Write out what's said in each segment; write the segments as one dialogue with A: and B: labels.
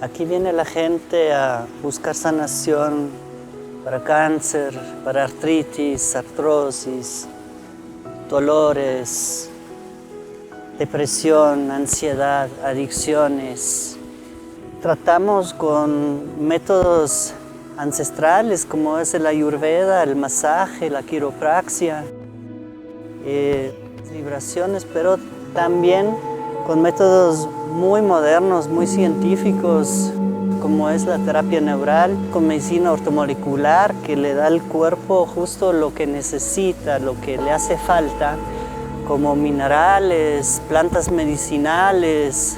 A: Aquí viene la gente a buscar sanación para cáncer, para artritis, artrosis, dolores, depresión, ansiedad, adicciones. Tratamos con métodos ancestrales como es el ayurveda, el masaje, la quiropraxia, vibraciones, pero también con métodos muy modernos, muy científicos, como es la terapia neural, con medicina ortomolecular que le da al cuerpo justo lo que necesita, lo que le hace falta, como minerales, plantas medicinales.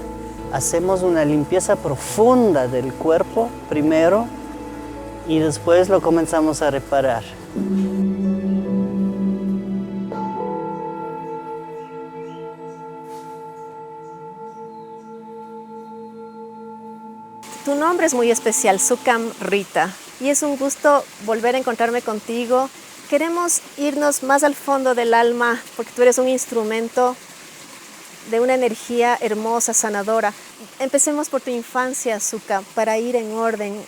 A: Hacemos una limpieza profunda del cuerpo primero y después lo comenzamos a reparar.
B: Tu nombre es muy especial, Sukham Rita, y es un gusto volver a encontrarme contigo. Queremos irnos más al fondo del alma porque tú eres un instrumento de una energía hermosa, sanadora. Empecemos por tu infancia, Sukham, para ir en orden.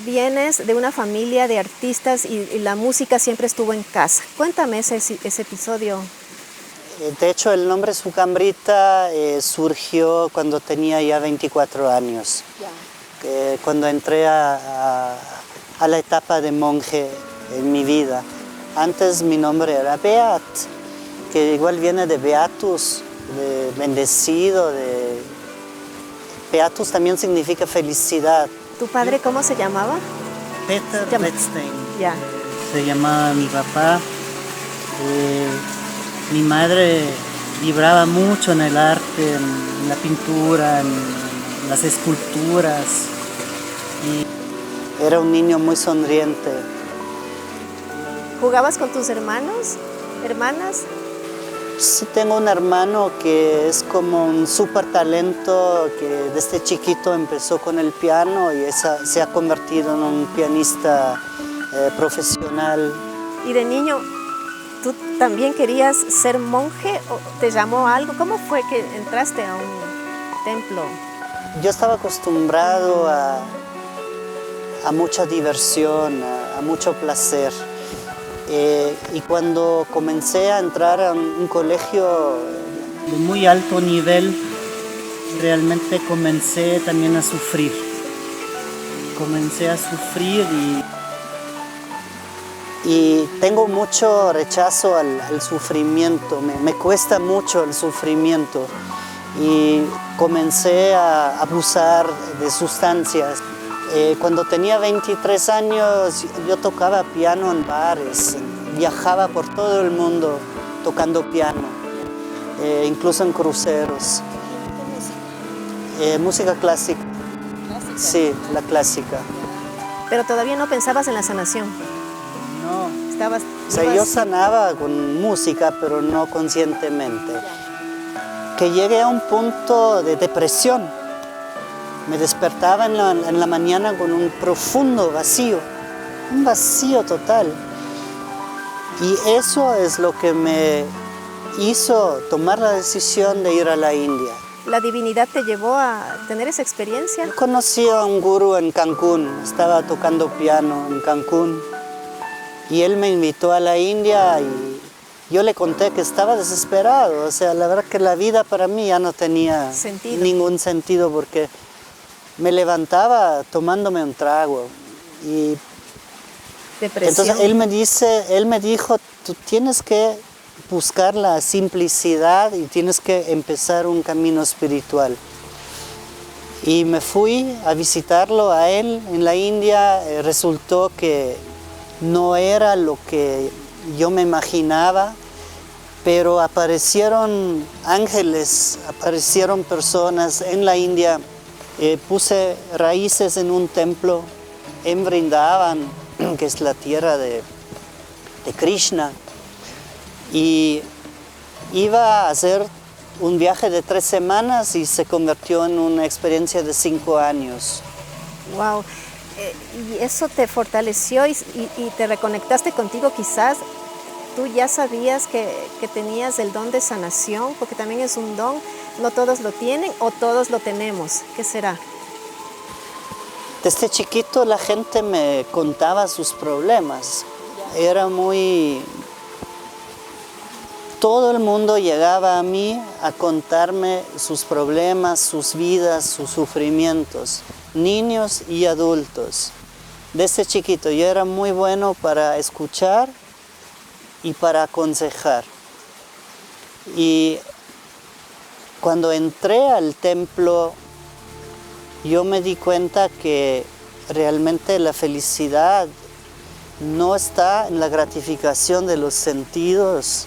B: Vienes de una familia de artistas y la música siempre estuvo en casa. Cuéntame ese episodio.
A: De hecho, el nombre Sukham Rita surgió cuando tenía ya 24 años. Cuando entré a la etapa de monje en mi vida. Antes mi nombre era Beat, que igual viene de Beatus, de bendecido. Beatus también significa felicidad.
B: ¿Tu padre cómo se llamaba?
A: Peter Wettstein.
B: Ya.
A: Se llamaba mi papá. Mi madre vibraba mucho en el arte, en la pintura, en las esculturas. Y era un niño muy sonriente.
B: ¿Jugabas con tus hermanos, hermanas?
A: Sí, tengo un hermano que es como un súper talento, que desde chiquito empezó con el piano y se ha convertido en un pianista profesional.
B: ¿Y de niño tú también querías ser monje o te llamó algo? ¿Cómo fue que entraste a un templo?
A: Yo estaba acostumbrado a mucha diversión, a mucho placer. Y cuando comencé a entrar a un colegio de muy alto nivel, realmente comencé también a sufrir. Comencé a sufrir y tengo mucho rechazo al sufrimiento, me cuesta mucho el sufrimiento. Y comencé a abusar de sustancias. Cuando tenía 23 años yo tocaba piano en bares, viajaba por todo el mundo tocando piano, incluso en cruceros. Música clásica. ¿Clásica? Sí, la clásica.
B: Pero todavía no pensabas en la sanación.
A: No. Yo sanaba con música, pero no conscientemente. Que llegué a un punto de depresión. Me despertaba en la mañana con un profundo vacío, un vacío total. Y eso es lo que me hizo tomar la decisión de ir a la India.
B: ¿La divinidad te llevó a tener esa experiencia?
A: Yo conocí a un gurú en Cancún, estaba tocando piano en Cancún. Y él me invitó a la India y yo le conté que estaba desesperado. O sea, la verdad que la vida para mí ya no tenía ningún sentido porque me levantaba tomándome un trago. Y
B: depresión.
A: Entonces él me dijo, tú tienes que buscar la simplicidad y tienes que empezar un camino espiritual. Y me fui a visitarlo a él en la India. Resultó que no era lo que yo me imaginaba, pero aparecieron ángeles, aparecieron personas en la India. Puse raíces en un templo en Vrindavan, que es la tierra de Krishna, y iba a hacer un viaje de 3 semanas y se convirtió en una experiencia de 5 años.
B: Wow. Y eso te fortaleció y te reconectaste contigo quizás. ¿Tú ya sabías que tenías el don de sanación? Porque también es un don, no todos lo tienen o todos lo tenemos. ¿Qué será?
A: Desde chiquito la gente me contaba sus problemas. Era muy... Todo el mundo llegaba a mí a contarme sus problemas, sus vidas, sus sufrimientos, niños y adultos. Desde chiquito yo era muy bueno para escuchar y para aconsejar. Y cuando entré al templo, yo me di cuenta que realmente la felicidad no está en la gratificación de los sentidos,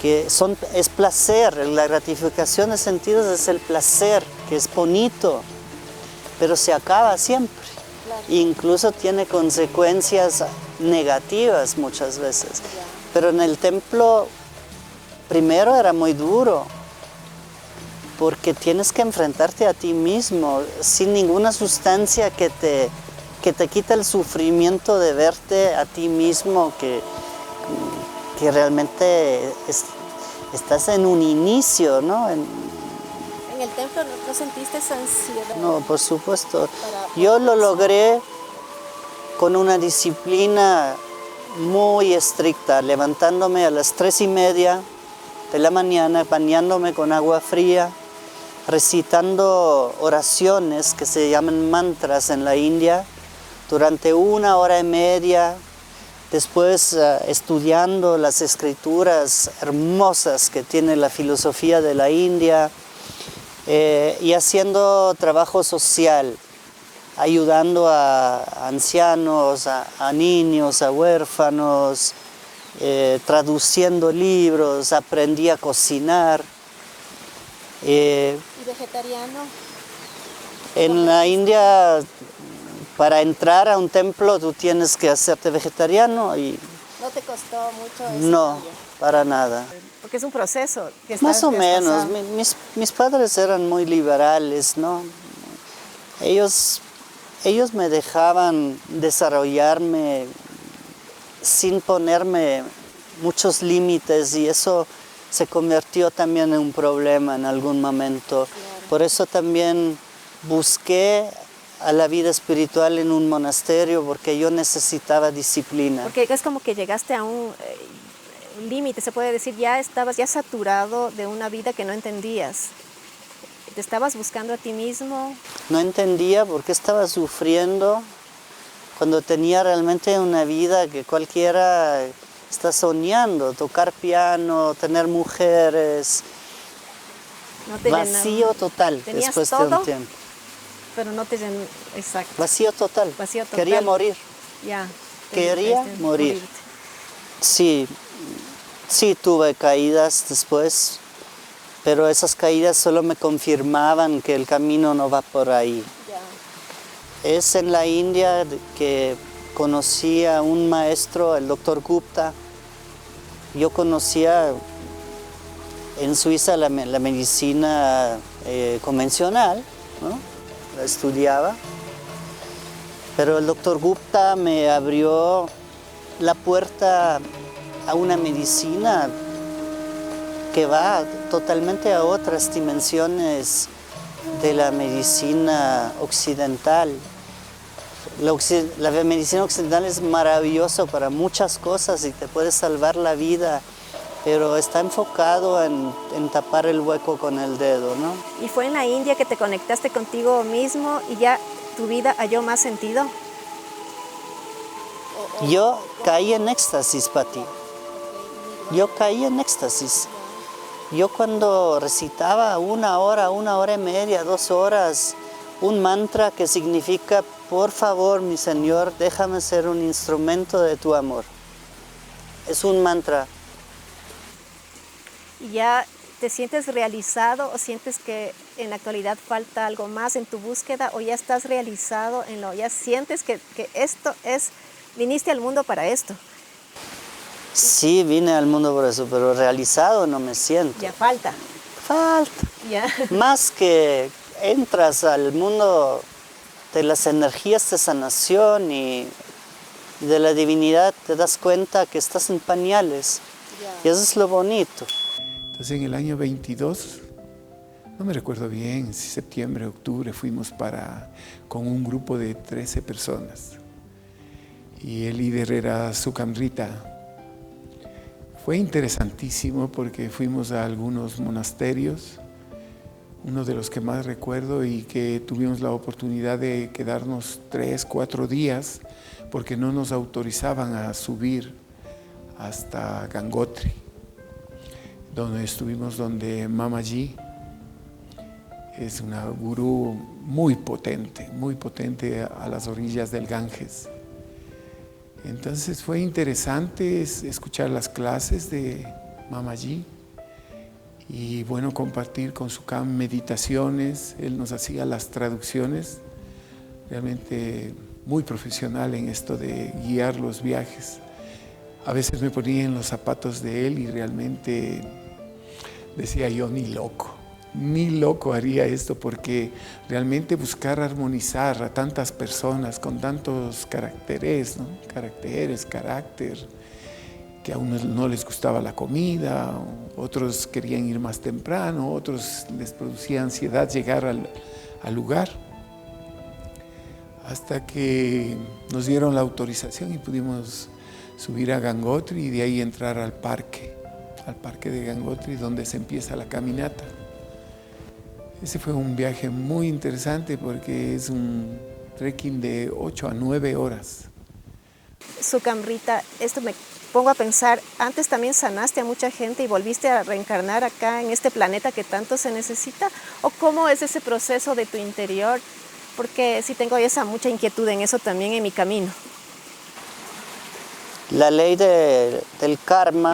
A: es placer. La gratificación de sentidos es el placer, que es bonito, pero se acaba siempre. Claro. Incluso tiene consecuencias negativas muchas veces. Pero en el templo, primero era muy duro, porque tienes que enfrentarte a ti mismo, sin ninguna sustancia que te quita el sufrimiento de verte a ti mismo, que realmente estás en un inicio, ¿no?
B: ¿En el templo no sentiste esa ansiedad?
A: No, por supuesto. Yo lo logré con una disciplina muy estricta, levantándome a las 3:30 de la mañana, bañándome con agua fría, recitando oraciones que se llaman mantras en la India durante 1 hora y media, después estudiando las escrituras hermosas que tiene la filosofía de la India y haciendo trabajo social, ayudando a ancianos, a niños, a huérfanos, traduciendo libros, aprendí a cocinar.
B: ¿Y vegetariano?
A: En la India, para entrar a un templo tú tienes que hacerte vegetariano y...
B: ¿No te costó mucho eso?
A: No, para nada.
B: Porque es un proceso que
A: Más o menos. Mis padres eran muy liberales, ¿no? Ellos me dejaban desarrollarme sin ponerme muchos límites y eso se convirtió también en un problema en algún momento. Claro. Por eso también busqué a la vida espiritual en un monasterio, porque yo necesitaba disciplina.
B: Porque es como que llegaste a un límite, se puede decir, ya estabas saturado de una vida que no entendías. ¿Te estabas buscando a ti mismo?
A: No entendía por qué estaba sufriendo cuando tenía realmente una vida que cualquiera está soñando, tocar piano, tener mujeres, vacío total después de un tiempo.
B: Pero no te llenó, exacto.
A: Vacío total.
B: Vacío total.
A: Quería morir.
B: Ya.
A: Quería morir. Sí, tuve caídas después, pero esas caídas solo me confirmaban que el camino no va por ahí. Ya. Es en la India que conocí a un maestro, el doctor Gupta. Yo conocía en Suiza la medicina convencional, ¿no? La estudiaba, pero el doctor Gupta me abrió la puerta a una medicina que va totalmente a otras dimensiones de la medicina occidental. La medicina occidental es maravillosa para muchas cosas y te puede salvar la vida, pero está enfocado en tapar el hueco con el dedo, ¿no?
B: ¿Y fue en la India que te conectaste contigo mismo y ya tu vida halló más sentido?
A: Yo caí en éxtasis, Pati. Yo caí en éxtasis. Yo cuando recitaba 1 hora, 1 hora y media, 2 horas, un mantra que significa, por favor, mi Señor, déjame ser un instrumento de tu amor. Es un mantra.
B: ¿Y ya te sientes realizado o sientes que en la actualidad falta algo más en tu búsqueda o ya estás realizado en ya sientes que esto viniste al mundo para esto?
A: Sí, vine al mundo por eso, pero realizado no me siento.
B: Ya falta.
A: Falta.
B: Ya.
A: Más que entras al mundo de las energías de sanación y de la divinidad, te das cuenta que estás en pañales. Ya. Y eso es lo bonito.
C: Entonces en el año 22 no me recuerdo bien, si septiembre, octubre, fuimos con un grupo de 13 personas. Y el líder era Sukamrita. Fue interesantísimo porque fuimos a algunos monasterios, uno de los que más recuerdo, y que tuvimos la oportunidad de quedarnos 3, 4 días porque no nos autorizaban a subir hasta Gangotri, donde estuvimos, donde Mamaji es una gurú muy potente a las orillas del Ganges. Entonces fue interesante escuchar las clases de Mamaji y bueno, compartir con Sukam meditaciones. Él nos hacía las traducciones, realmente muy profesional en esto de guiar los viajes. A veces me ponía en los zapatos de él y realmente decía yo, ni loco haría esto, porque realmente buscar armonizar a tantas personas con tantos caracteres, ¿no? Carácter, que a unos no les gustaba la comida, otros querían ir más temprano, otros les producía ansiedad llegar al lugar. Hasta que nos dieron la autorización y pudimos subir a Gangotri y de ahí entrar al parque de Gangotri, donde se empieza la caminata. Ese fue un viaje muy interesante porque es un trekking de 8 a 9 horas.
B: Sukamrita, esto me pongo a pensar, antes también sanaste a mucha gente y volviste a reencarnar acá en este planeta que tanto se necesita, ¿o cómo es ese proceso de tu interior? Porque sí tengo mucha inquietud en eso también en mi camino.
A: La ley del karma,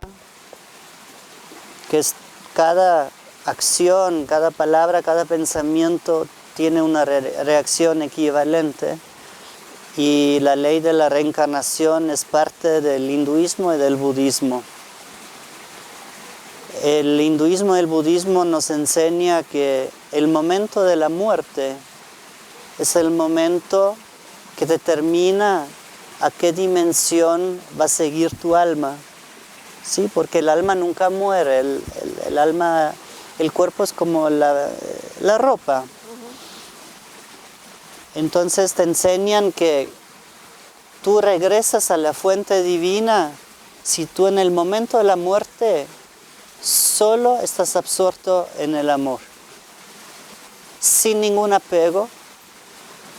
A: que es cada acción, cada palabra, cada pensamiento tiene una reacción equivalente, y la ley de la reencarnación es parte del hinduismo y del budismo. El hinduismo y el budismo nos enseña que el momento de la muerte es el momento que determina a qué dimensión va a seguir tu alma. Sí, porque el alma nunca muere, el alma, el cuerpo es como la ropa. Entonces te enseñan que tú regresas a la fuente divina si tú en el momento de la muerte solo estás absorto en el amor, sin ningún apego,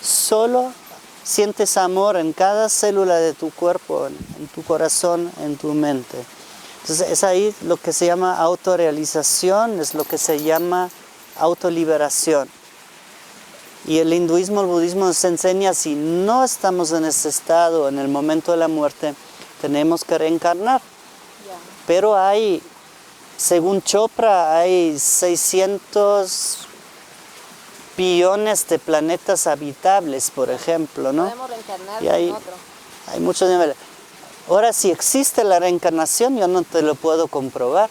A: solo sientes amor en cada célula de tu cuerpo, en tu corazón, en tu mente. Entonces es ahí lo que se llama autorrealización, es lo que se llama autoliberación. Y el hinduismo, el budismo nos enseña, si no estamos en ese estado en el momento de la muerte, tenemos que reencarnar. Pero hay, según Chopra, hay 600 billones de planetas habitables, por ejemplo, ¿no?
B: Podemos reencarnar
A: y hay muchos niveles. Ahora, si existe la reencarnación, yo no te lo puedo comprobar.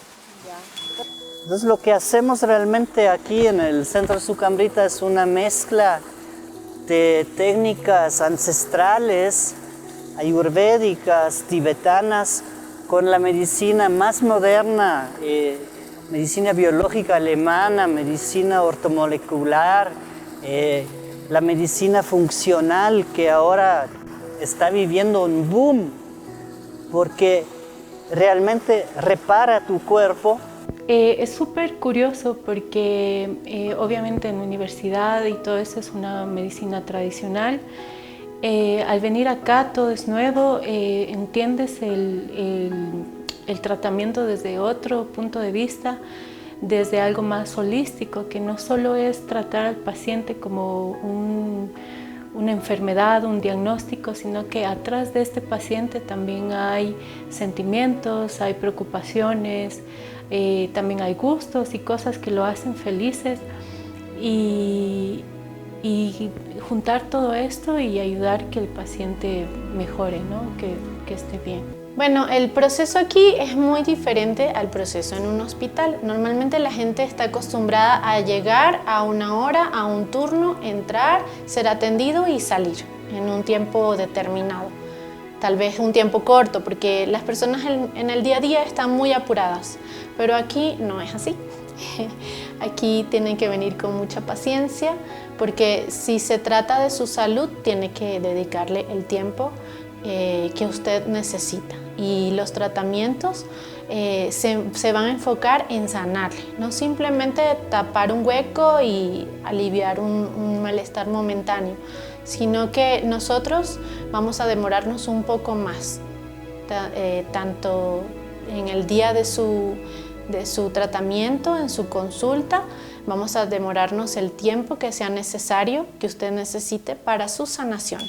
A: Entonces, lo que hacemos realmente aquí en el Centro Sukamrita es una mezcla de técnicas ancestrales, ayurvédicas, tibetanas, con la medicina más moderna, medicina biológica alemana, medicina ortomolecular, la medicina funcional, que ahora está viviendo un boom, porque realmente repara tu cuerpo.
D: Es súper curioso porque obviamente en la universidad y todo eso es una medicina tradicional. Al venir acá todo es nuevo, entiendes el tratamiento desde otro punto de vista, desde algo más holístico, que no solo es tratar al paciente como una enfermedad, un diagnóstico, sino que atrás de este paciente también hay sentimientos, hay preocupaciones, también hay gustos y cosas que lo hacen felices, y juntar todo esto y ayudar que el paciente mejore, ¿no? que esté bien.
E: Bueno, el proceso aquí es muy diferente al proceso en un hospital. Normalmente la gente está acostumbrada a llegar a una hora, a un turno, entrar, ser atendido y salir en un tiempo determinado. Tal vez un tiempo corto, porque las personas en el día a día están muy apuradas, pero aquí no es así. Aquí tienen que venir con mucha paciencia, porque si se trata de su salud, tiene que dedicarle el tiempo que usted necesita. Y los tratamientos se van a enfocar en sanarle, no simplemente tapar un hueco y aliviar un malestar momentáneo, sino que nosotros vamos a demorarnos un poco más, tanto en el día de su tratamiento, en su consulta, vamos a demorarnos el tiempo que sea necesario, que usted necesite para su sanación.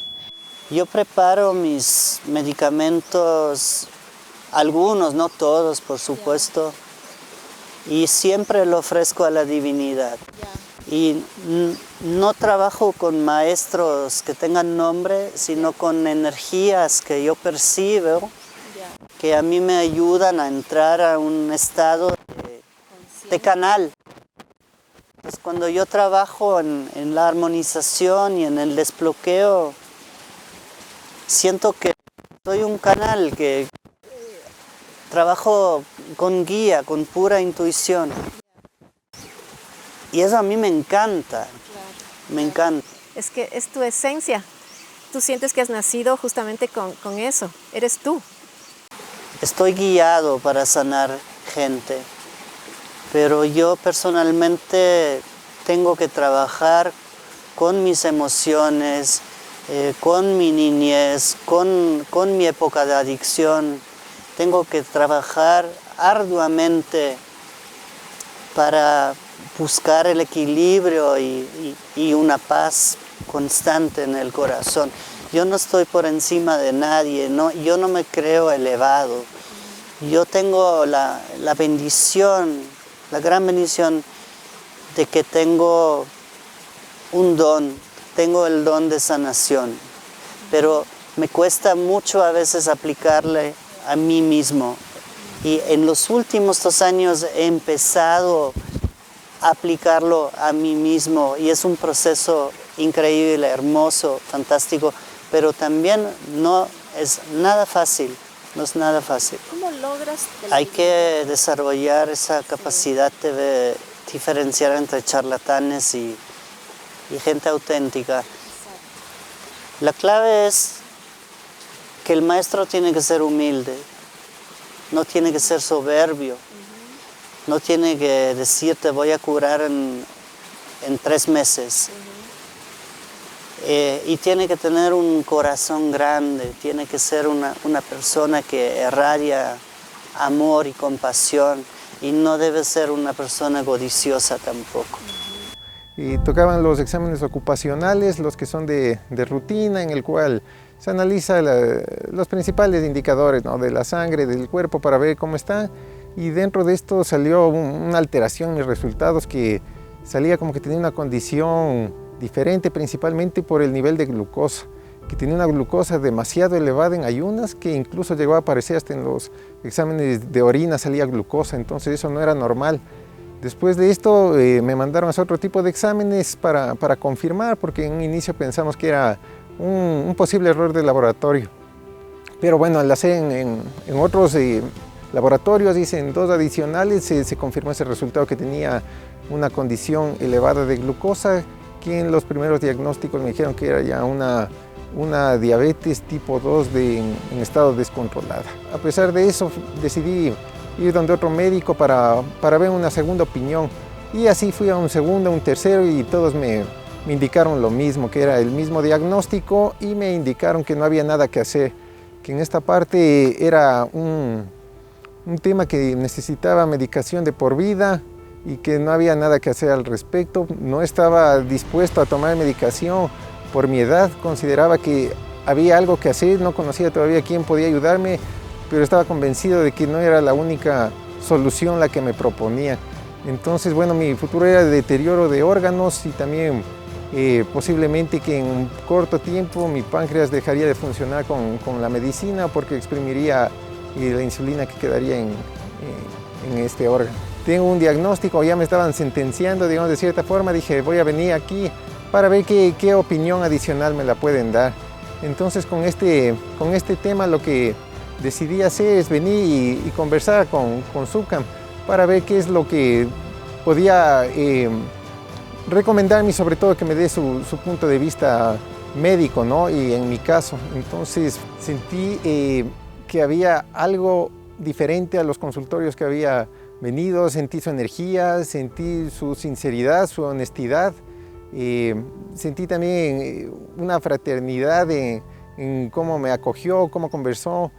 A: Yo preparo mis medicamentos, algunos, no todos, por supuesto, y siempre lo ofrezco a la divinidad. Y no trabajo con maestros que tengan nombre, sino con energías que yo percibo, que a mí me ayudan a entrar a un estado de canal. Entonces, cuando yo trabajo en la armonización y en el desbloqueo, siento que soy un canal, que trabajo con guía, con pura intuición. Y eso a mí me encanta, me encanta.
B: Es que es tu esencia. Tú sientes que has nacido justamente con eso. Eres tú.
A: Estoy guiado para sanar gente, pero yo personalmente tengo que trabajar con mis emociones, con mi niñez, con mi época de adicción. Tengo que trabajar arduamente para buscar el equilibrio y una paz constante en el corazón. Yo no estoy por encima de nadie, yo no me creo elevado. Yo tengo la bendición, la gran bendición de que tengo un don, tengo el don de sanación, pero me cuesta mucho a veces aplicarle a mí mismo. Y en los últimos 2 años he empezado a aplicarlo a mí mismo y es un proceso increíble, hermoso, fantástico, pero también no es nada fácil, no es nada fácil.
B: ¿Cómo logras?
A: Hay que desarrollar esa capacidad de diferenciar entre charlatanes y gente auténtica. La clave es que el maestro tiene que ser humilde, no tiene que ser soberbio, no tiene que decir te voy a curar en 3 meses. Y tiene que tener un corazón grande, tiene que ser una persona que irradia amor y compasión y no debe ser una persona codiciosa tampoco.
C: Y tocaban los exámenes ocupacionales, los que son de rutina, en el cual se analiza los principales indicadores, ¿no?, de la sangre, del cuerpo, para ver cómo está. Y dentro de esto salió una alteración en mis resultados, que salía como que tenía una condición diferente, principalmente por el nivel de glucosa, que tenía una glucosa demasiado elevada en ayunas, que incluso llegó a aparecer hasta en los exámenes de orina salía glucosa, entonces eso no era normal. Después de esto me mandaron a hacer otro tipo de exámenes para confirmar, porque en un inicio pensamos que era un posible error de laboratorio. Pero bueno, al hacer en otros laboratorios, en 2 adicionales, se confirmó ese resultado, que tenía una condición elevada de glucosa, que en los primeros diagnósticos me dijeron que era ya una diabetes tipo 2 en estado descontrolada. A pesar de eso, decidí ir donde otro médico para ver una segunda opinión. Y así fui a un segundo, un tercero, y todos me indicaron lo mismo, que era el mismo diagnóstico, y me indicaron que no había nada que hacer, que en esta parte era un tema que necesitaba medicación de por vida y que no había nada que hacer al respecto. No estaba dispuesto a tomar medicación por mi edad, consideraba que había algo que hacer, no conocía todavía quién podía ayudarme, pero estaba convencido de que no era la única solución la que me proponía. Entonces, bueno, mi futuro era de deterioro de órganos y también posiblemente que en un corto tiempo mi páncreas dejaría de funcionar con la medicina, porque exprimiría la insulina que quedaría en este órgano. Tengo un diagnóstico, ya me estaban sentenciando, digamos, de cierta forma. Dije, voy a venir aquí para ver qué opinión adicional me la pueden dar. Entonces, con este tema, lo que decidí hacer es venir y conversar con SUCAM para ver qué es lo que podía recomendarme, sobre todo que me dé su punto de vista médico, ¿no? Y en mi caso, entonces sentí que había algo diferente a los consultorios que había venido, sentí su energía, sentí su sinceridad, su honestidad, sentí también una fraternidad en cómo me acogió, cómo conversó.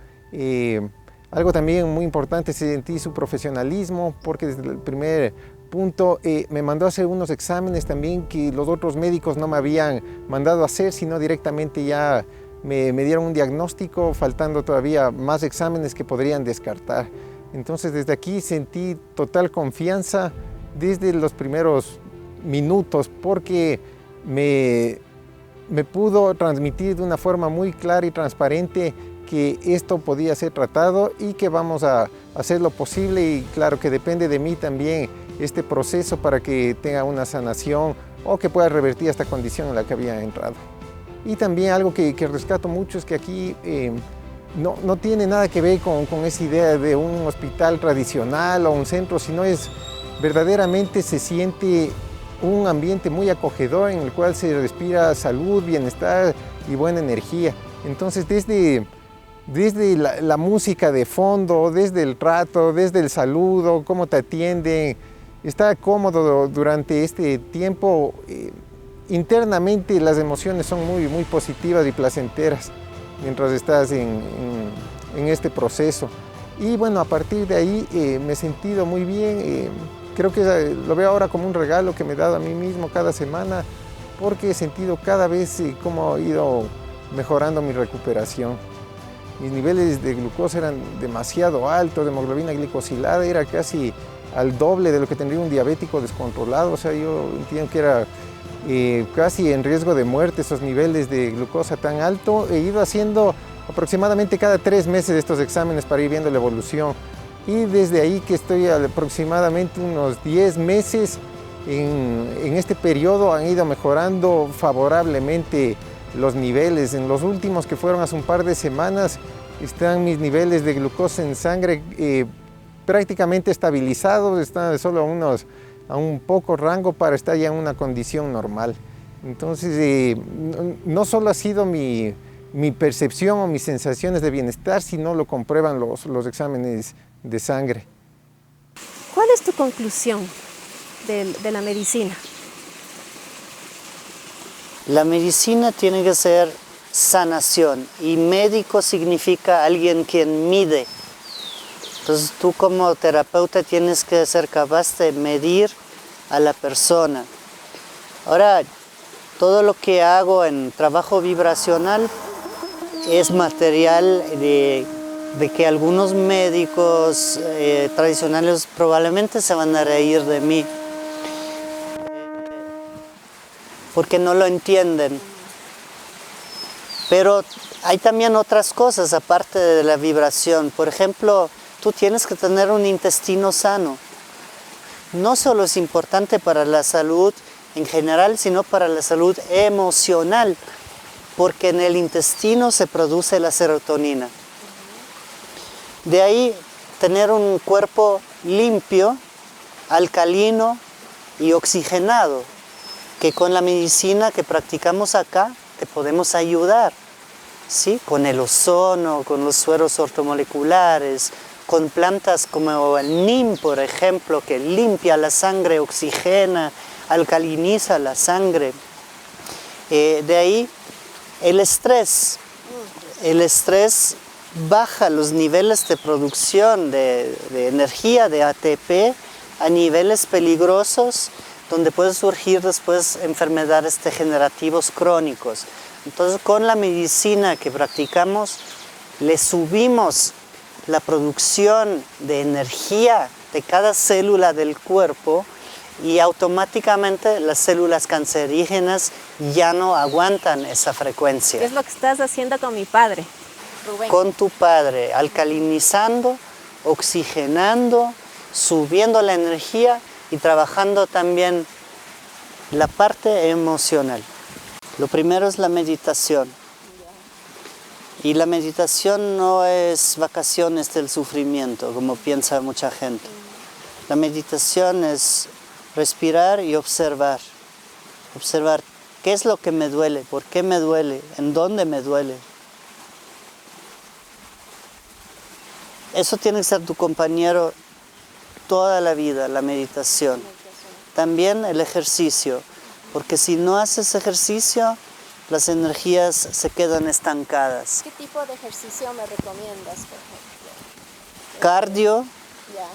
C: Algo también muy importante, sentí su profesionalismo, porque desde el primer punto me mandó a hacer unos exámenes también que los otros médicos no me habían mandado a hacer, sino directamente ya me dieron un diagnóstico, faltando todavía más exámenes que podrían descartar. Entonces desde aquí sentí total confianza desde los primeros minutos, porque me pudo transmitir de una forma muy clara y transparente que esto podía ser tratado y que vamos a hacer lo posible, y claro que depende de mí también este proceso para que tenga una sanación o que pueda revertir esta condición en la que había entrado. Y también algo que rescato mucho es que aquí no tiene nada que ver con esa idea de un hospital tradicional o un centro, sino verdaderamente se siente un ambiente muy acogedor en el cual se respira salud, bienestar y buena energía. Entonces desde la música de fondo, desde el trato, desde el saludo, cómo te atienden, estar cómodo durante este tiempo, internamente las emociones son muy positivas y placenteras mientras estás en este proceso. Y bueno, a partir de ahí me he sentido muy bien. Creo que lo veo ahora como un regalo que me he dado a mí mismo cada semana, porque he sentido cada vez cómo he ido mejorando mi recuperación. Mis niveles de glucosa eran demasiado altos, de hemoglobina glicosilada era casi al doble de lo que tendría un diabético descontrolado. O sea, yo entiendo que era casi en riesgo de muerte esos niveles de glucosa tan alto. He ido haciendo aproximadamente cada 3 meses estos exámenes para ir viendo la evolución. Y desde ahí que estoy aproximadamente unos 10 meses en este periodo han ido mejorando favorablemente los niveles. En los últimos, que fueron hace un par de semanas, están mis niveles de glucosa en sangre prácticamente estabilizados, están solo a un poco rango para estar ya en una condición normal. Entonces, no solo ha sido mi percepción o mis sensaciones de bienestar, sino lo comprueban los exámenes de sangre.
B: ¿Cuál es tu conclusión de la medicina?
A: La medicina tiene que ser sanación, y médico significa alguien quien mide. Entonces tú como terapeuta tienes que ser capaz de medir a la persona. Ahora, todo lo que hago en trabajo vibracional es material de que algunos médicos tradicionales probablemente se van a reír de mí, porque no lo entienden. Pero hay también otras cosas aparte de la vibración. Por ejemplo, tú tienes que tener un intestino sano. No solo es importante para la salud en general, sino para la salud emocional, porque en el intestino se produce la serotonina. De ahí tener un cuerpo limpio, alcalino y oxigenado, que con la medicina que practicamos acá te podemos ayudar, ¿sí? Con el ozono, con los sueros ortomoleculares, con plantas como el neem, por ejemplo, que limpia la sangre, oxigena, alcaliniza la sangre. De ahí el estrés. El estrés baja los niveles de producción de energía, de ATP, a niveles peligrosos, donde pueden surgir después enfermedades degenerativas crónicas. Entonces, con la medicina que practicamos, le subimos la producción de energía de cada célula del cuerpo, y automáticamente las células cancerígenas ya no aguantan esa frecuencia.
B: Es lo que estás haciendo con mi padre, Rubén.
A: Con tu padre, alcalinizando, oxigenando, subiendo la energía y trabajando también la parte emocional. Lo primero es la meditación. Y la meditación no es vacaciones del sufrimiento, como piensa mucha gente. La meditación es respirar y observar. Observar qué es lo que me duele, por qué me duele, en dónde me duele. Eso tiene que ser tu compañero toda la vida, la meditación. También el ejercicio, porque si no haces ejercicio, las energías se quedan estancadas.
B: ¿Qué tipo de ejercicio me recomiendas, por ejemplo?
A: Cardio,
B: Ya.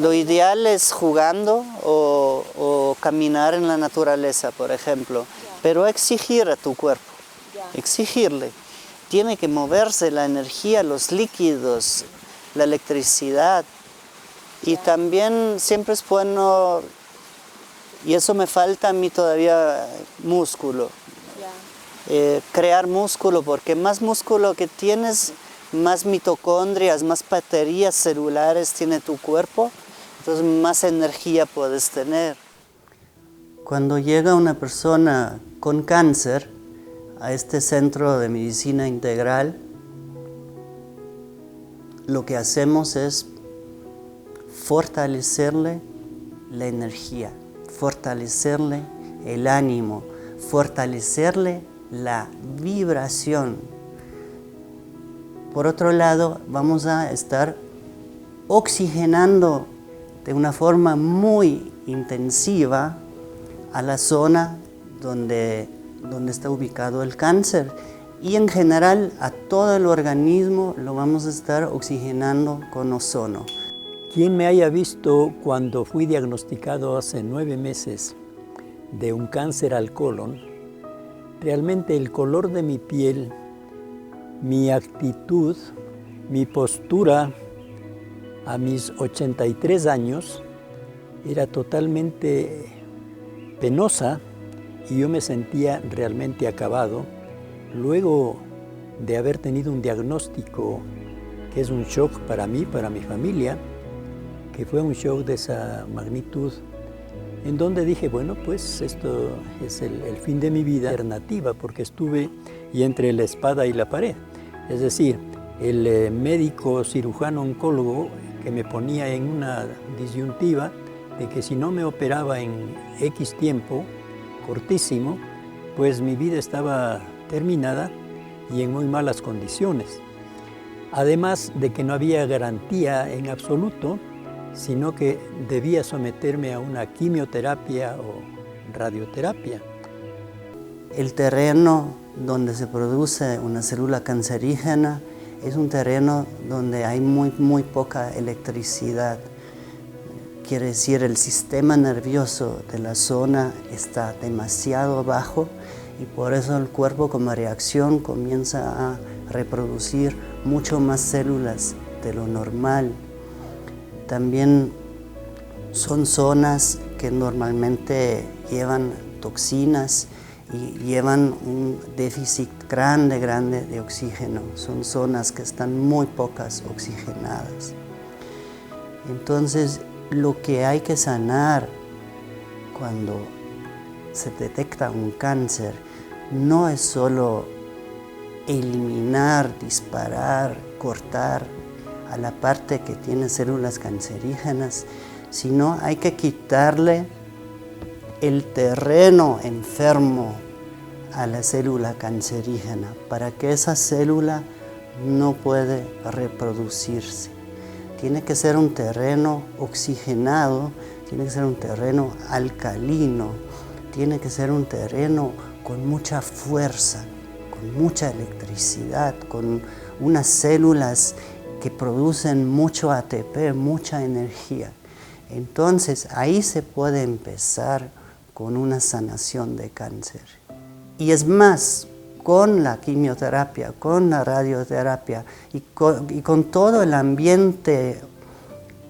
A: lo ideal es jugando o caminar en la naturaleza, por ejemplo, pero exigir a tu cuerpo, exigirle. Tiene que moverse la energía, los líquidos, la electricidad. Y también siempre es bueno, y eso me falta a mí todavía, músculo. Crear músculo, porque más músculo que tienes, más mitocondrias, más baterías celulares tiene tu cuerpo, entonces más energía puedes tener. Cuando llega una persona con cáncer a este centro de medicina integral, lo que hacemos es fortalecerle la energía, fortalecerle el ánimo, fortalecerle la vibración. Por otro lado, vamos a estar oxigenando de una forma muy intensiva a la zona donde está ubicado el cáncer. Y en general a todo el organismo lo vamos a estar oxigenando con ozono.
F: Quien me haya visto cuando fui diagnosticado hace 9 meses de un cáncer al colon, realmente el color de mi piel, mi actitud, mi postura a mis 83 años era totalmente penosa y yo me sentía realmente acabado. Luego de haber tenido un diagnóstico que es un shock para mí, para mi familia, que fue un shock de esa magnitud, en donde dije, bueno, pues esto es el fin de mi vida alternativa, porque estuve y entre la espada y la pared. Es decir, el médico cirujano oncólogo que me ponía en una disyuntiva de que si no me operaba en X tiempo, cortísimo, pues mi vida estaba terminada y en muy malas condiciones. Además de que no había garantía en absoluto, sino que debía someterme a una quimioterapia o radioterapia.
A: El terreno donde se produce una célula cancerígena es un terreno donde hay muy poca electricidad. Quiere decir, el sistema nervioso de la zona está demasiado bajo y por eso el cuerpo como reacción comienza a reproducir mucho más células de lo normal. También son zonas que normalmente llevan toxinas y llevan un déficit grande de oxígeno. Son zonas que están muy pocas oxigenadas. Entonces, lo que hay que sanar cuando se detecta un cáncer no es solo eliminar, disparar, cortar a la parte que tiene células cancerígenas, sino hay que quitarle el terreno enfermo a la célula cancerígena para que esa célula no puede reproducirse. Tiene que ser un terreno oxigenado, tiene que ser un terreno alcalino, tiene que ser un terreno con mucha fuerza, con mucha electricidad, con unas células que producen mucho ATP, mucha energía. Entonces ahí se puede empezar con una sanación de cáncer. Y es más, con la quimioterapia, con la radioterapia y con todo el ambiente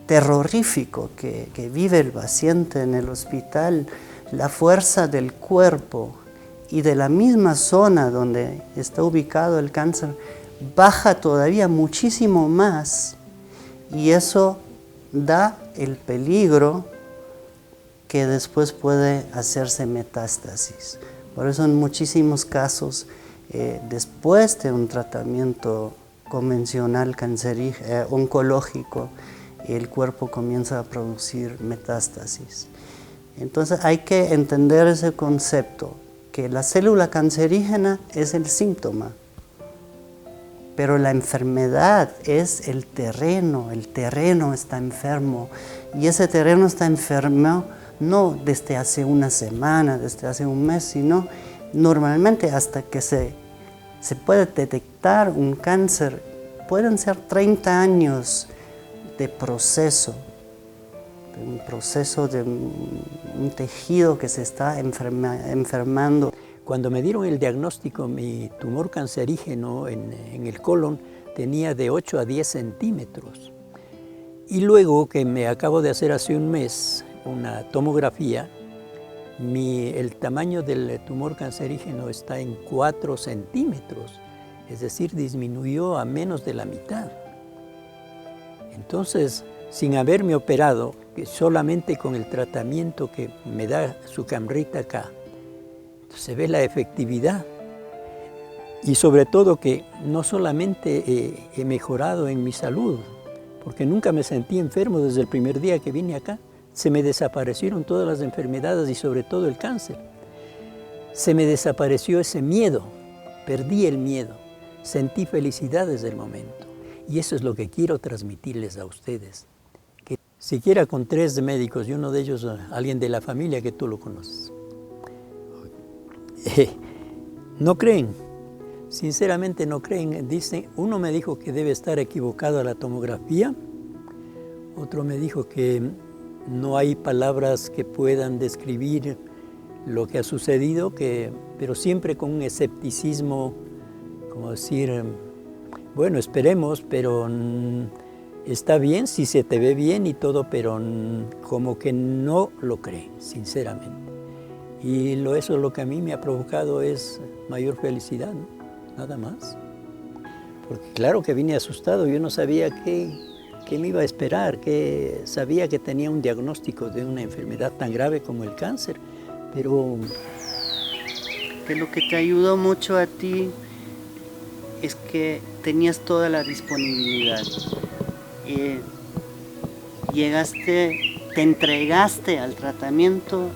A: terrorífico que vive el paciente en el hospital, la fuerza del cuerpo y de la misma zona donde está ubicado el cáncer baja todavía muchísimo más, y eso da el peligro que después puede hacerse metástasis. Por eso en muchísimos casos, después de un tratamiento convencional oncológico, el cuerpo comienza a producir metástasis. Entonces hay que entender ese concepto, que la célula cancerígena es el síntoma, pero la enfermedad es el terreno está enfermo, y ese terreno está enfermo no desde hace una semana, desde hace un mes, sino normalmente hasta que se puede detectar un cáncer, pueden ser 30 años de proceso, un proceso de un tejido que se está enfermando.
F: Cuando me dieron el diagnóstico, mi tumor cancerígeno en el colon tenía de 8 a 10 centímetros. Y luego que me acabo de hacer hace un mes una tomografía, el tamaño del tumor cancerígeno está en 4 centímetros, es decir, disminuyó a menos de la mitad. Entonces, sin haberme operado, solamente con el tratamiento que me da Sucam Rita acá, se ve la efectividad. Y sobre todo que no solamente he mejorado en mi salud, porque nunca me sentí enfermo desde el primer día que vine acá. Se me desaparecieron todas las enfermedades y sobre todo el cáncer. Se me desapareció ese miedo, perdí el miedo, sentí felicidad desde el momento. Y eso es lo que quiero transmitirles a ustedes. Que siquiera con 3 médicos y uno de ellos alguien de la familia que tú lo conoces. No creen, sinceramente no creen. Dicen, uno me dijo que debe estar equivocado a la tomografía, otro me dijo que no hay palabras que puedan describir lo que ha sucedido, pero siempre con un escepticismo, como decir, bueno, esperemos, pero está bien si se te ve bien y todo, pero como que no lo cree, sinceramente. Y eso lo que a mí me ha provocado es mayor felicidad, ¿no? Nada más. Porque claro que vine asustado, yo no sabía qué me iba a esperar, que sabía que tenía un diagnóstico de una enfermedad tan grave como el cáncer, pero...
A: Que lo que te ayudó mucho a ti es que tenías toda la disponibilidad. Te entregaste al tratamiento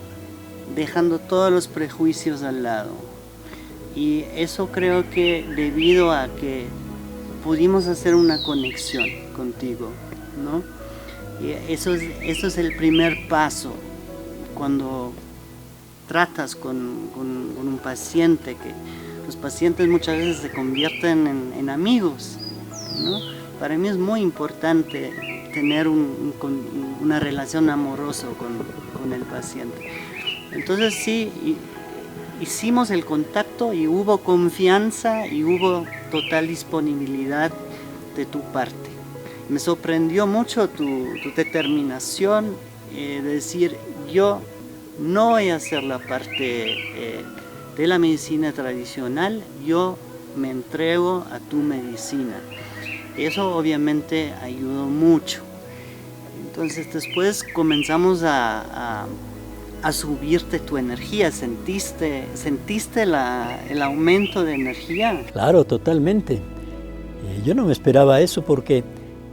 A: dejando todos los prejuicios al lado. Y eso creo que debido a que pudimos hacer una conexión contigo, ¿no? Y eso es el primer paso cuando tratas con un paciente, que los pacientes muchas veces se convierten en amigos, ¿no? Para mí es muy importante tener una relación amorosa con el paciente. Entonces sí, hicimos el contacto y hubo confianza y hubo total disponibilidad de tu parte. Me sorprendió mucho tu determinación de decir, yo no voy a hacer la parte de la medicina tradicional, yo me entrego a tu medicina. Eso obviamente ayudó mucho. Entonces después comenzamos a subirte tu energía. ¿Sentiste el aumento de energía?
F: Claro, totalmente. Yo no me esperaba eso porque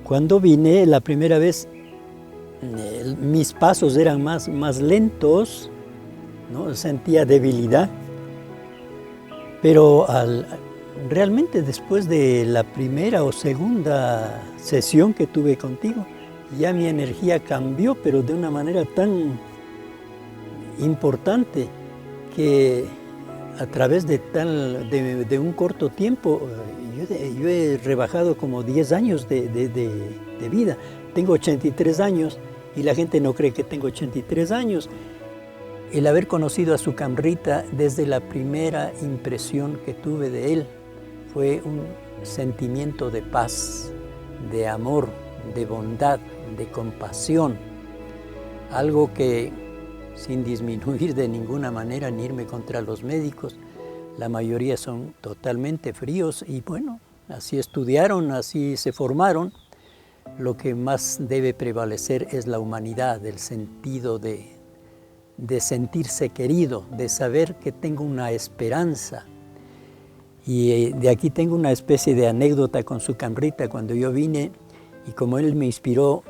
F: cuando vine la primera vez mis pasos eran más lentos, ¿no? Sentía debilidad, pero realmente después de la primera o segunda sesión que tuve contigo, ya mi energía cambió, pero de una manera tan importante que a través de un corto tiempo yo he rebajado como 10 años de vida. Tengo 83 años y la gente no cree que tengo 83 años. El haber conocido a Sucam Rita desde la primera impresión que tuve de él fue un sentimiento de paz, de amor, de bondad, de compasión. Algo que, sin disminuir de ninguna manera ni irme contra los médicos, la mayoría son totalmente fríos y bueno, así estudiaron, así se formaron. Lo que más debe prevalecer es la humanidad, el sentido de sentirse querido, de saber que tengo una esperanza. Y de aquí tengo una especie de anécdota con Sucam Rita. Cuando yo vine y como él me inspiró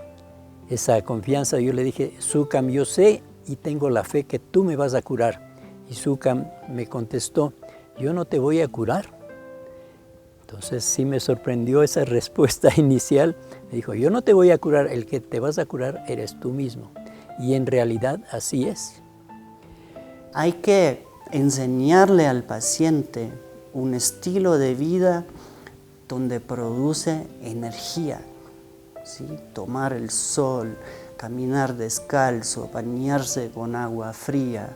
F: esa confianza, yo le dije, Sucam, yo sé y tengo la fe que tú me vas a curar. Y Sukam me contestó, yo no te voy a curar. Entonces sí me sorprendió esa respuesta inicial. Me dijo, yo no te voy a curar, el que te vas a curar eres tú mismo. Y en realidad así es.
A: Hay que enseñarle al paciente un estilo de vida donde produce energía, ¿sí? Tomar el sol, caminar descalzo, bañarse con agua fría.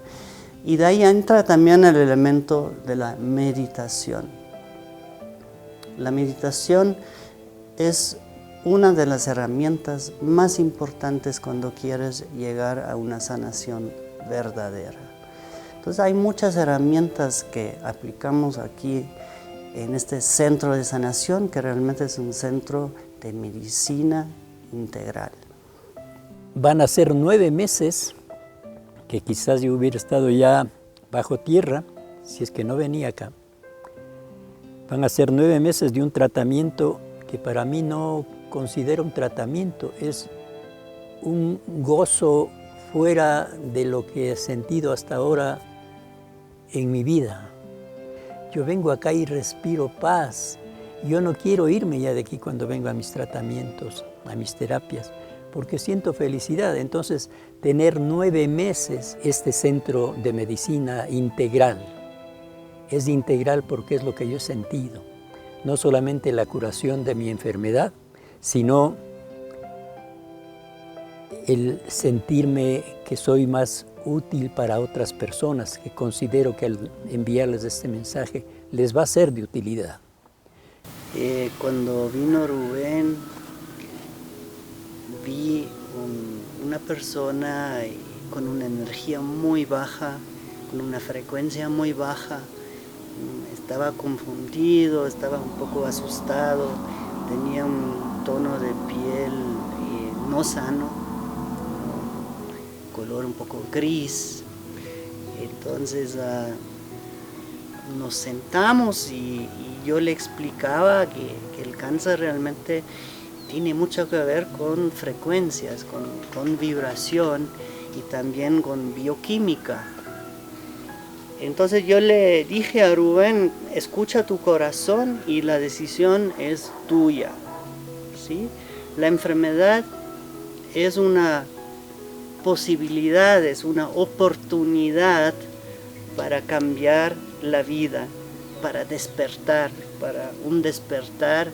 A: Y de ahí entra también el elemento de la meditación. La meditación es una de las herramientas más importantes cuando quieres llegar a una sanación verdadera. Entonces hay muchas herramientas que aplicamos aquí en este centro de sanación, que realmente es un centro de medicina integral.
F: Van a ser 9 meses que quizás yo hubiera estado ya bajo tierra, si es que no venía acá. Van a ser 9 meses de un tratamiento que para mí no considero un tratamiento, es un gozo fuera de lo que he sentido hasta ahora en mi vida. Yo vengo acá y respiro paz. Yo no quiero irme ya de aquí cuando vengo a mis tratamientos, a mis terapias, porque siento felicidad. Entonces, tener 9 meses este centro de medicina integral, es integral porque es lo que yo he sentido. No solamente la curación de mi enfermedad, sino el sentirme que soy más útil para otras personas, que considero que al enviarles este mensaje les va a ser de utilidad.
A: Cuando vino Rubén, vi una persona con una energía muy baja, con una frecuencia muy baja. Estaba confundido, estaba un poco asustado, tenía un tono de piel no sano, color un poco gris. Entonces nos sentamos y yo le explicaba que el cáncer realmente tiene mucho que ver con frecuencias, con vibración y también con bioquímica. Entonces yo le dije a Rubén, escucha tu corazón y la decisión es tuya, ¿sí? La enfermedad es una posibilidad, es una oportunidad para cambiar la vida, para despertar, para un despertar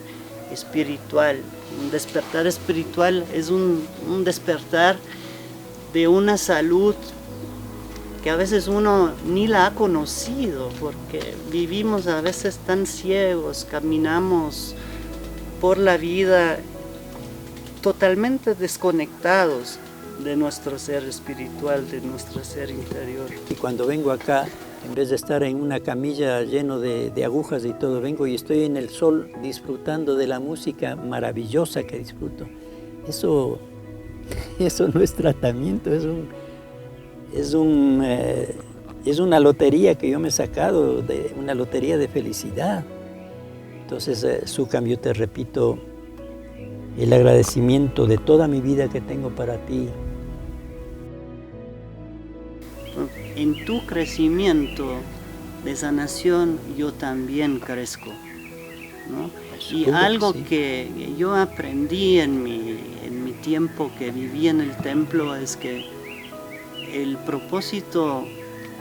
A: espiritual. Un despertar espiritual es un despertar de una salud que a veces uno ni la ha conocido, porque vivimos a veces tan ciegos, caminamos por la vida totalmente desconectados de nuestro ser espiritual, de nuestro ser interior.
F: Y cuando vengo acá, en vez de estar en una camilla lleno de agujas y todo, vengo y estoy en el sol disfrutando de la música maravillosa que disfruto. Eso no es tratamiento, es una lotería que yo me he sacado, una lotería de felicidad. Entonces, Sukam, yo te repito el agradecimiento de toda mi vida que tengo para ti.
A: En tu crecimiento de sanación yo también crezco, ¿no? Y algo que yo aprendí en mi tiempo que viví en el templo es que el propósito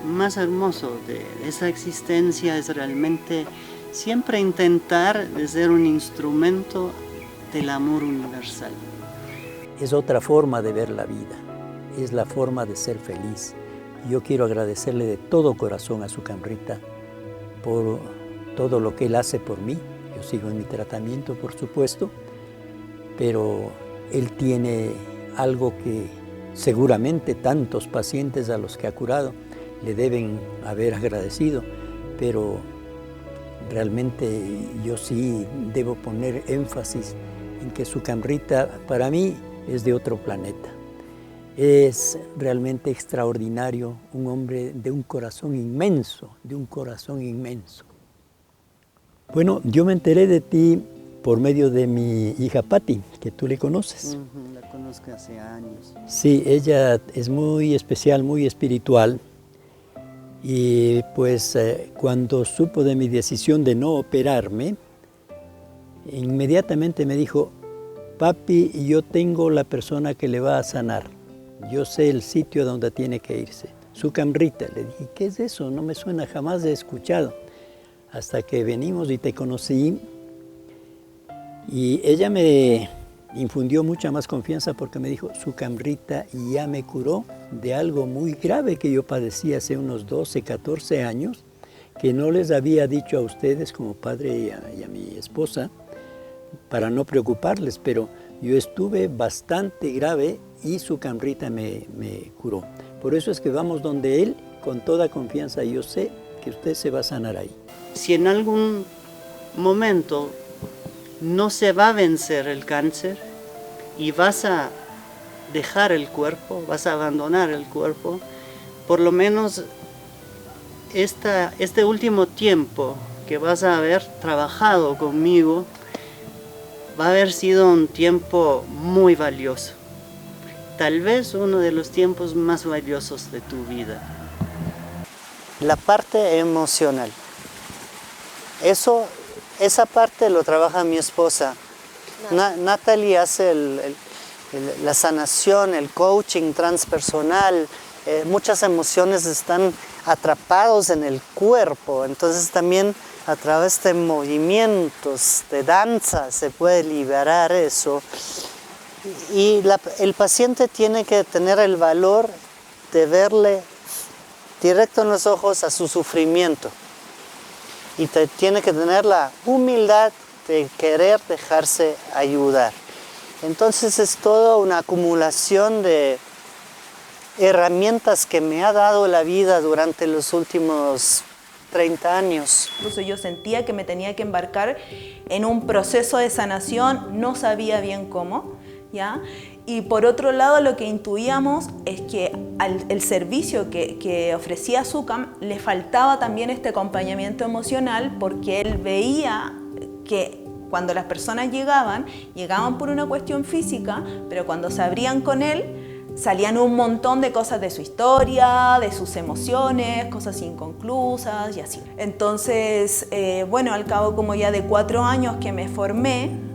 A: más hermoso de esa existencia es realmente siempre intentar de ser un instrumento del amor universal.
F: Es otra forma de ver la vida, es la forma de ser feliz. Yo quiero agradecerle de todo corazón a Sukam Rita por todo lo que él hace por mí. Yo sigo en mi tratamiento, por supuesto, pero él tiene algo que seguramente tantos pacientes a los que ha curado le deben haber agradecido, pero realmente yo sí debo poner énfasis en que Sukam Rita para mí es de otro planeta. Es realmente extraordinario, un hombre de un corazón inmenso, de un corazón inmenso. Bueno, yo me enteré de ti por medio de mi hija Patti, que tú le conoces.
A: La conozco hace años.
F: Sí, ella es muy especial, muy espiritual. Y pues cuando supo de mi decisión de no operarme, inmediatamente me dijo: papi, yo tengo la persona que le va a sanar. Yo sé el sitio donde tiene que irse. Sukham Rita. Le dije: ¿qué es eso? No me suena, jamás he escuchado. Hasta que venimos y te conocí. Y ella me infundió mucha más confianza porque me dijo: Sukham Rita ya me curó de algo muy grave que yo padecía hace unos 12, 14 años, que no les había dicho a ustedes como padre y a mi esposa, para no preocuparles, pero yo estuve bastante grave y Sukham Rita me curó. Por eso es que vamos donde él con toda confianza. Yo sé que usted se va a sanar ahí.
A: Si en algún momento no se va a vencer el cáncer y vas a dejar el cuerpo, vas a abandonar el cuerpo, por lo menos este último tiempo que vas a haber trabajado conmigo va a haber sido un tiempo muy valioso. Tal vez uno de los tiempos más valiosos de tu vida. La parte emocional. Esa parte lo trabaja mi esposa. Natalie hace la sanación, el coaching transpersonal. Muchas emociones están atrapadas en el cuerpo, entonces también a través de movimientos, de danza, se puede liberar eso. Y el paciente tiene que tener el valor de verle directo en los ojos a su sufrimiento. Y tiene que tener la humildad de querer dejarse ayudar. Entonces es toda una acumulación de herramientas que me ha dado la vida durante los últimos 30 años.
G: Incluso yo sentía que me tenía que embarcar en un proceso de sanación, no sabía bien cómo, ¿ya? Y por otro lado, lo que intuíamos es que el servicio que ofrecía Sukham le faltaba también este acompañamiento emocional, porque él veía que cuando las personas llegaban por una cuestión física, pero cuando se abrían con él, salían un montón de cosas de su historia, de sus emociones, cosas inconclusas y así. Entonces, bueno, al cabo como ya de 4 años que me formé,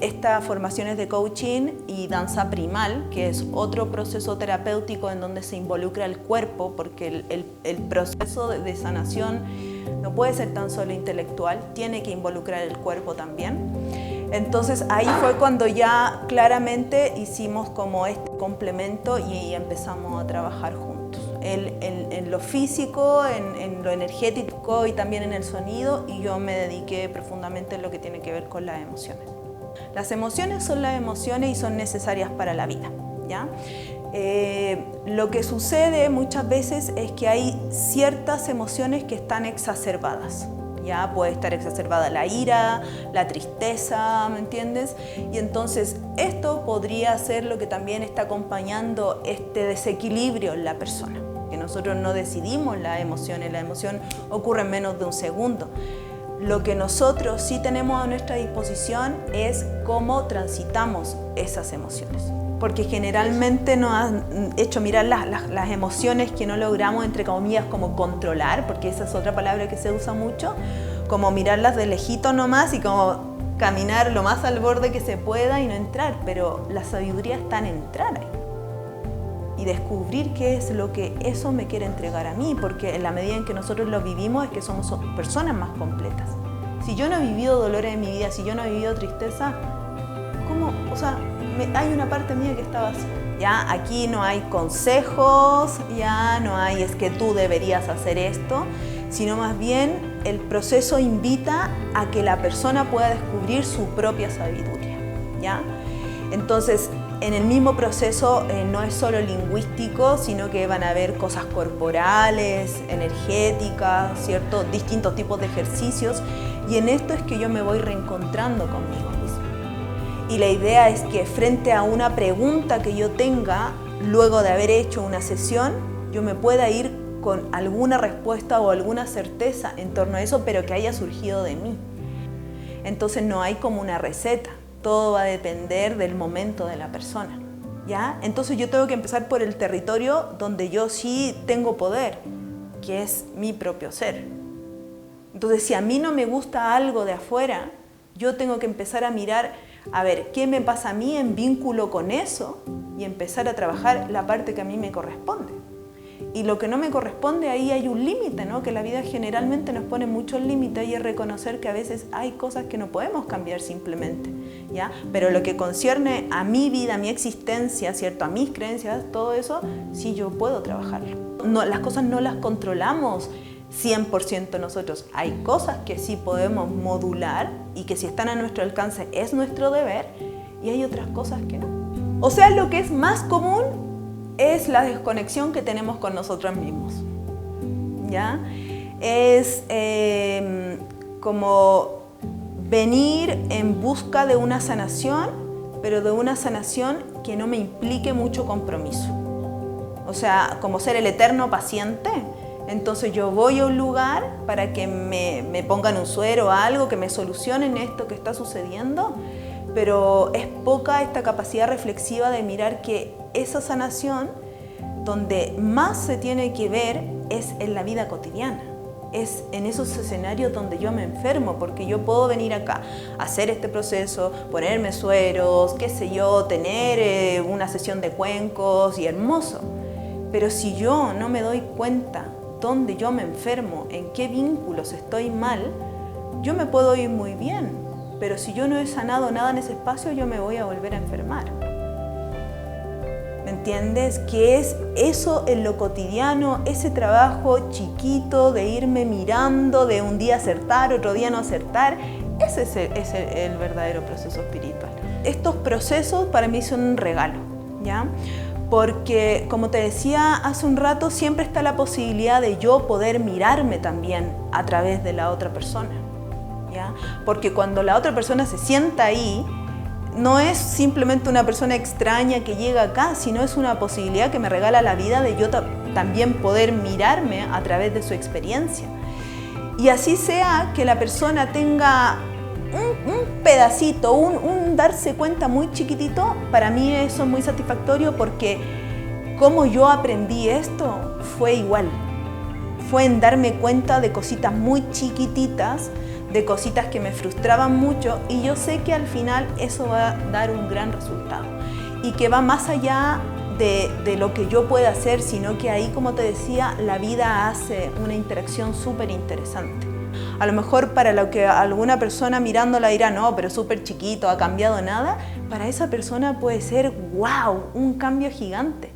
G: estas formaciones de coaching y danza primal, que es otro proceso terapéutico en donde se involucra el cuerpo, porque el proceso de sanación no puede ser tan solo intelectual, tiene que involucrar el cuerpo también. Entonces ahí fue cuando ya claramente hicimos como este complemento y empezamos a trabajar juntos. Él en lo físico, en lo energético y también en el sonido, y yo me dediqué profundamente en lo que tiene que ver con las emociones. Las emociones son las emociones y son necesarias para la vida, ¿ya? Lo que sucede muchas veces es que hay ciertas emociones que están exacerbadas. Ya puede estar exacerbada la ira, la tristeza, ¿me entiendes? Y entonces esto podría ser lo que también está acompañando este desequilibrio en la persona. Que nosotros no decidimos las emociones, la emoción ocurre en menos de un segundo. Lo que nosotros sí tenemos a nuestra disposición es cómo transitamos esas emociones. Porque generalmente nos han hecho mirar las emociones que no logramos, entre comillas, como controlar, porque esa es otra palabra que se usa mucho, como mirarlas de lejito nomás y como caminar lo más al borde que se pueda y no entrar, pero la sabiduría está en entrar ahí y descubrir qué es lo que eso me quiere entregar a mí, porque en la medida en que nosotros lo vivimos es que somos personas más completas. Si yo no he vivido dolores en mi vida, si yo no he vivido tristeza, ¿cómo? O sea, hay una parte mía que está vacía. Ya aquí no hay consejos, ya no hay es que tú deberías hacer esto, sino más bien el proceso invita a que la persona pueda descubrir su propia sabiduría, ¿ya? Entonces, en el mismo proceso no es solo lingüístico, sino que van a haber cosas corporales, energéticas, ¿cierto? Distintos tipos de ejercicios, y en esto es que yo me voy reencontrando conmigo misma. Y la idea es que frente a una pregunta que yo tenga, luego de haber hecho una sesión, yo me pueda ir con alguna respuesta o alguna certeza en torno a eso, pero que haya surgido de mí. Entonces no hay como una receta, todo va a depender del momento de la persona, ¿ya? Entonces yo tengo que empezar por el territorio donde yo sí tengo poder, que es mi propio ser. Entonces si a mí no me gusta algo de afuera, yo tengo que empezar a mirar, a ver, ¿qué me pasa a mí en vínculo con eso? Y empezar a trabajar la parte que a mí me corresponde. Y lo que no me corresponde, ahí hay un límite, ¿no? Que la vida generalmente nos pone muchos límites y es reconocer que a veces hay cosas que no podemos cambiar simplemente, ¿ya? Pero lo que concierne a mi vida, a mi existencia, ¿cierto? A mis creencias, todo eso, sí yo puedo trabajarlo. No, las cosas no las controlamos 100% nosotros. Hay cosas que sí podemos modular y que si están a nuestro alcance es nuestro deber, y hay otras cosas que no. O sea, lo que es más común es la desconexión que tenemos con nosotros mismos, ¿ya? Es como venir en busca de una sanación, pero de una sanación que no me implique mucho compromiso. O sea, como ser el eterno paciente. Entonces yo voy a un lugar para que me pongan un suero o algo, que me solucionen esto que está sucediendo, pero es poca esta capacidad reflexiva de mirar que esa sanación donde más se tiene que ver es en la vida cotidiana, es en esos escenarios donde yo me enfermo, porque yo puedo venir acá, hacer este proceso, ponerme sueros, qué sé yo, tener una sesión de cuencos y hermoso, pero si yo no me doy cuenta dónde yo me enfermo, en qué vínculos estoy mal, yo me puedo ir muy bien, pero si yo no he sanado nada en ese espacio, yo me voy a volver a enfermar. ¿Me entiendes? Que es eso en lo cotidiano, ese trabajo chiquito de irme mirando, de un día acertar, otro día no acertar, ese es el verdadero proceso espiritual. Estos procesos para mí son un regalo, ¿ya? Porque, como te decía hace un rato, siempre está la posibilidad de yo poder mirarme también a través de la otra persona, ¿ya? Porque cuando la otra persona se sienta ahí, no es simplemente una persona extraña que llega acá, sino es una posibilidad que me regala la vida de yo también poder mirarme a través de su experiencia. Y así sea que la persona tenga un pedacito, un darse cuenta muy chiquitito, para mí eso es muy satisfactorio, porque como yo aprendí esto fue igual. Fue en darme cuenta de cositas muy chiquititas, de cositas que me frustraban mucho, y yo sé que al final eso va a dar un gran resultado y que va más allá de lo que yo pueda hacer, sino que ahí, como te decía, la vida hace una interacción súper interesante. A lo mejor para lo que alguna persona mirándola dirá, no, pero súper chiquito, ha cambiado nada, para esa persona puede ser wow, un cambio gigante.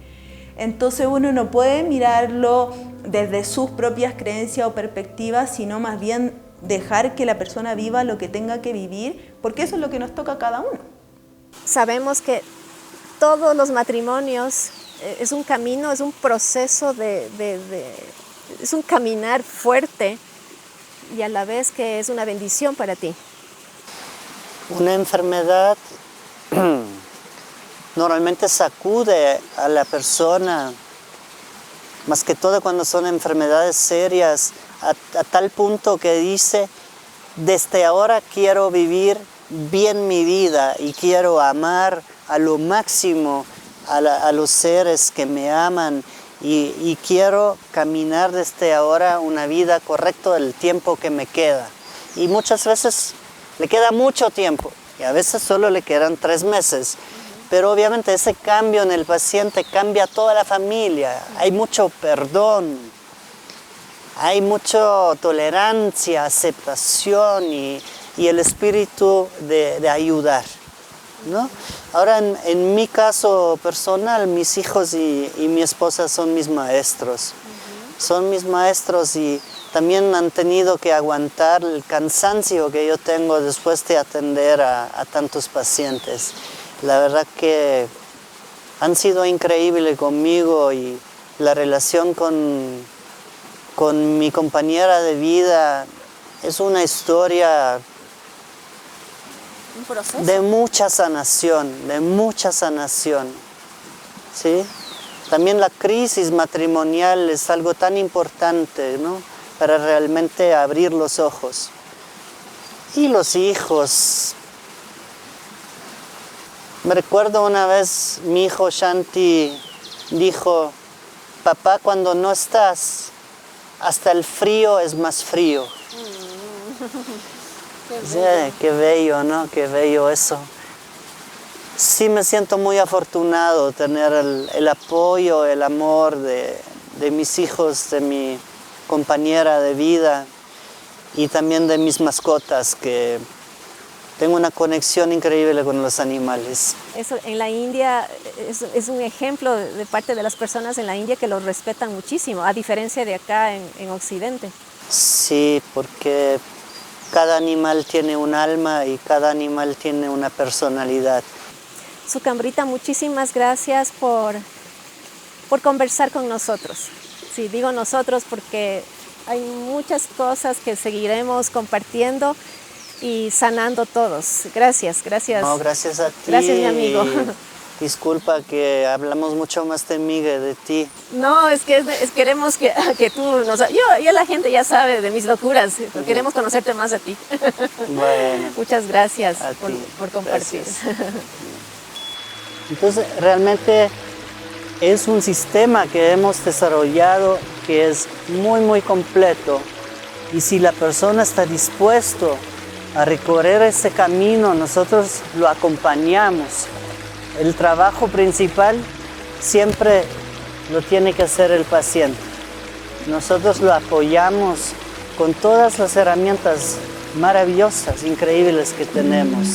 G: Entonces uno no puede mirarlo desde sus propias creencias o perspectivas, sino más bien dejar que la persona viva lo que tenga que vivir, porque eso es lo que nos toca a cada uno.
B: Sabemos que todos los matrimonios es un camino, es un proceso es un caminar fuerte, y a la vez que es una bendición para ti.
A: Una enfermedad normalmente sacude a la persona, más que todo cuando son enfermedades serias, a tal punto que dice, desde ahora quiero vivir bien mi vida y quiero amar a lo máximo a los seres que me aman, y quiero caminar desde ahora una vida correcta del tiempo que me queda. Y muchas veces le queda mucho tiempo, y a veces solo le quedan 3 meses. Pero obviamente ese cambio en el paciente cambia a toda la familia. Hay mucho perdón, hay mucha tolerancia, aceptación y el espíritu de ayudar, ¿no? Ahora, en mi caso personal, mis hijos y mi esposa son mis maestros. Son mis maestros, y también han tenido que aguantar el cansancio que yo tengo después de atender a tantos pacientes. La verdad que han sido increíbles conmigo, y la relación con mi compañera de vida es una historia de mucha sanación, ¿sí? También la crisis matrimonial es algo tan importante, ¿no? Para realmente abrir los ojos. Y los hijos. Me recuerdo una vez mi hijo Shanti dijo, papá, cuando no estás, hasta el frío es más frío. Qué bello, ¿no? Qué bello eso. Sí me siento muy afortunado tener el apoyo, el amor de mis hijos, de mi compañera de vida y también de mis mascotas, que tengo una conexión increíble con los animales.
B: Eso en la India es un ejemplo de parte de las personas en la India que los respetan muchísimo, a diferencia de acá en Occidente.
A: Sí, porque cada animal tiene un alma y cada animal tiene una personalidad.
B: Sukamrita, muchísimas gracias por conversar con nosotros. Sí, digo nosotros porque hay muchas cosas que seguiremos compartiendo y sanando todos. Gracias, gracias.
A: No, gracias a ti.
B: Gracias, mi amigo.
A: Disculpa que hablamos mucho más de mí que de ti.
B: No, queremos que tú nos... Yo la gente ya sabe de mis locuras, pero queremos conocerte más a ti.
A: Bueno.
B: Muchas gracias
A: A ti.
B: por compartir.
A: Gracias. Entonces, realmente es un sistema que hemos desarrollado que es muy, muy completo. Y si la persona está dispuesto a recorrer ese camino, nosotros lo acompañamos. El trabajo principal siempre lo tiene que hacer el paciente. Nosotros lo apoyamos con todas las herramientas maravillosas, increíbles que tenemos.